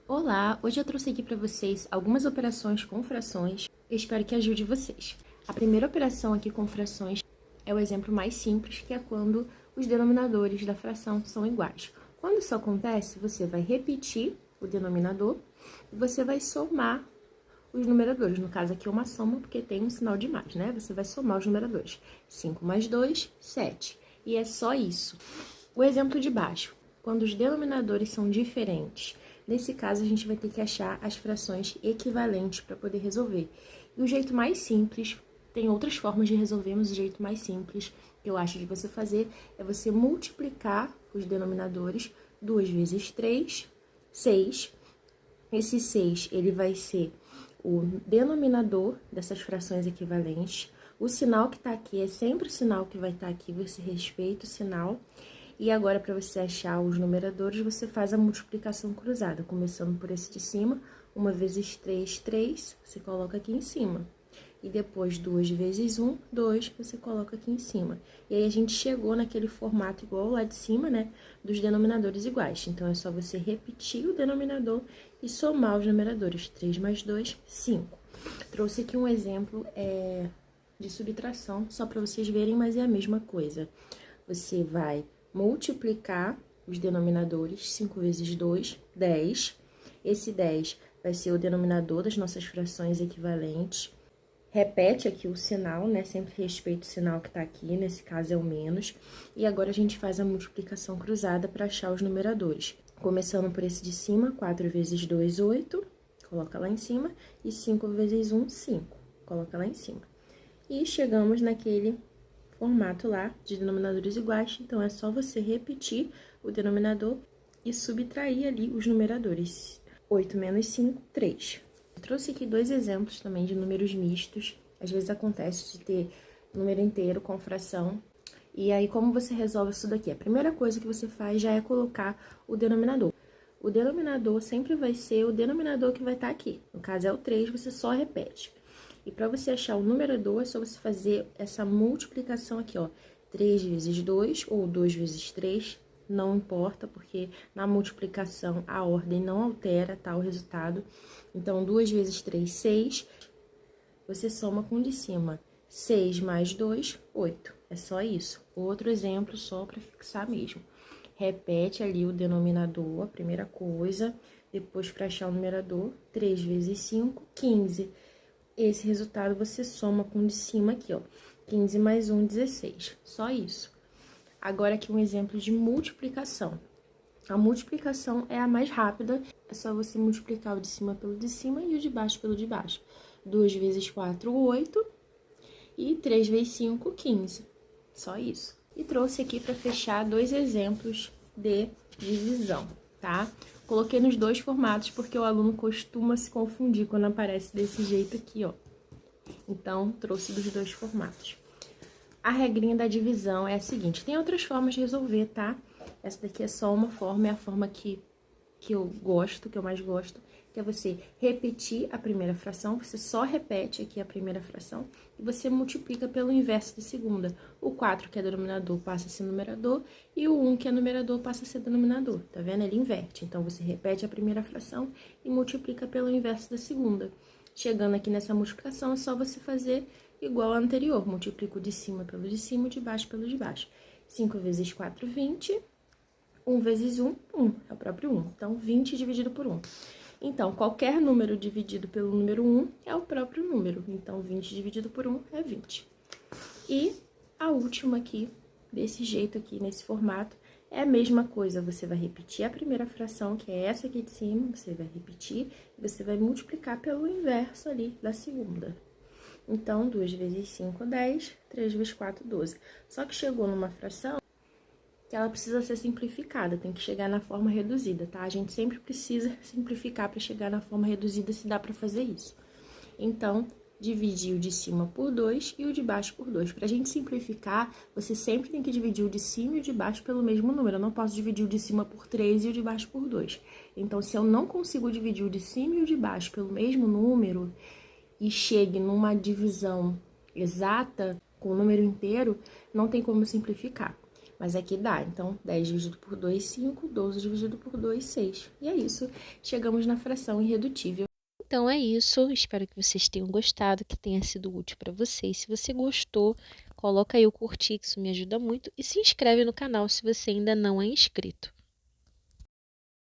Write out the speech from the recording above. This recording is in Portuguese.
Olá, hoje eu trouxe aqui para vocês algumas operações com frações. Eu espero que ajude vocês. A primeira operação aqui com frações é o exemplo mais simples, que é quando os denominadores da fração são iguais. Quando isso acontece, você vai repetir o denominador e você vai somar os numeradores. No caso aqui é uma soma, porque tem um sinal de mais, né? Você vai somar os numeradores. 5 mais 2, 7. E é só isso. O exemplo de baixo, quando os denominadores são diferentes. Nesse caso, a gente vai ter que achar as frações equivalentes para poder resolver. E o jeito mais simples, tem outras formas de resolver, mas o jeito mais simples que eu acho de você fazer é você multiplicar os denominadores. 2 vezes 3, 6. Esse 6, ele vai ser o denominador dessas frações equivalentes. O sinal que está aqui é sempre o sinal que vai estar aqui, você respeita o sinal. E agora, para você achar os numeradores, você faz a multiplicação cruzada, começando por esse de cima. 1 vezes 3, 3, você coloca aqui em cima. E depois, 2 vezes 1, 2, você coloca aqui em cima. E aí, a gente chegou naquele formato igual lá de cima, né, dos denominadores iguais. Então, é só você repetir o denominador e somar os numeradores. 3 mais 2, 5. Trouxe aqui um exemplo de subtração, só para vocês verem, mas é a mesma coisa. Você vai multiplicar os denominadores, 5 vezes 2, 10. Esse 10 vai ser o denominador das nossas frações equivalentes. Repete aqui o sinal, né? Sempre respeita o sinal que tá aqui, nesse caso é o menos. E agora a gente faz a multiplicação cruzada para achar os numeradores. Começando por esse de cima, 4 vezes 2, 8, coloca lá em cima. E 5 vezes 1, 5, coloca lá em cima. E chegamos naquele formato lá de denominadores iguais, então é só você repetir o denominador e subtrair ali os numeradores. 8 menos 5, 3. Eu trouxe aqui dois exemplos também de números mistos. Às vezes acontece de ter número inteiro com fração. E aí, como você resolve isso daqui? A primeira coisa que você faz já é colocar o denominador. O denominador sempre vai ser o denominador que vai estar aqui. No caso é o 3, você só repete. E para você achar o numerador, é só você fazer essa multiplicação aqui, ó. 3 vezes 2 ou 2 vezes 3, não importa, porque na multiplicação a ordem não altera, tá, o resultado. Então, 2 vezes 3, 6. Você soma com o de cima. 6 mais 2, 8. É só isso. Outro exemplo só para fixar mesmo. Repete ali o denominador, a primeira coisa. Depois, para achar o numerador, 3 vezes 5, 15. Esse resultado você soma com o de cima aqui, ó. 15 mais 1, 16. Só isso. Agora aqui um exemplo de multiplicação. A multiplicação é a mais rápida. É só você multiplicar o de cima pelo de cima e o de baixo pelo de baixo. 2 vezes 4, 8. E 3 vezes 5, 15. Só isso. E trouxe aqui para fechar dois exemplos de divisão, tá? Coloquei nos dois formatos porque o aluno costuma se confundir quando aparece desse jeito aqui, ó. Então, trouxe dos dois formatos. A regrinha da divisão é a seguinte, tem outras formas de resolver, tá? Essa daqui é só uma forma, é a forma que eu gosto, que eu mais gosto, que é você repetir a primeira fração, você só repete aqui a primeira fração e você multiplica pelo inverso da segunda. O 4, que é denominador, passa a ser numerador e o 1, que é numerador, passa a ser denominador, tá vendo? Ele inverte. Então, você repete a primeira fração e multiplica pelo inverso da segunda. Chegando aqui nessa multiplicação, é só você fazer igual ao anterior. Multiplica o de cima pelo de cima, o de baixo pelo de baixo. 5 vezes 4, 20. 1 vezes 1, 1. É o próprio 1. Então, 20 dividido por 1. Então, qualquer número dividido pelo número 1 é o próprio número. Então, 20 dividido por 1 é 20. E a última aqui, desse jeito aqui, nesse formato, é a mesma coisa. Você vai repetir a primeira fração, que é essa aqui de cima, você vai repetir, e você vai multiplicar pelo inverso ali da segunda. Então, 2 vezes 5, 10, 3 vezes 4, 12. Só que chegou numa fração que ela precisa ser simplificada, tem que chegar na forma reduzida, tá? A gente sempre precisa simplificar para chegar na forma reduzida, se dá para fazer isso. Então, dividir o de cima por 2 e o de baixo por 2. Pra gente simplificar, você sempre tem que dividir o de cima e o de baixo pelo mesmo número. Eu não posso dividir o de cima por 3 e o de baixo por 2. Então, se eu não consigo dividir o de cima e o de baixo pelo mesmo número e chegue numa divisão exata com o número inteiro, não tem como simplificar. Mas aqui dá, então 10 dividido por 2, 5, 12 dividido por 2, 6. E é isso, chegamos na fração irredutível. Então é isso, espero que vocês tenham gostado, que tenha sido útil para vocês. Se você gostou, coloca aí o curtir, que isso me ajuda muito. E se inscreve no canal se você ainda não é inscrito.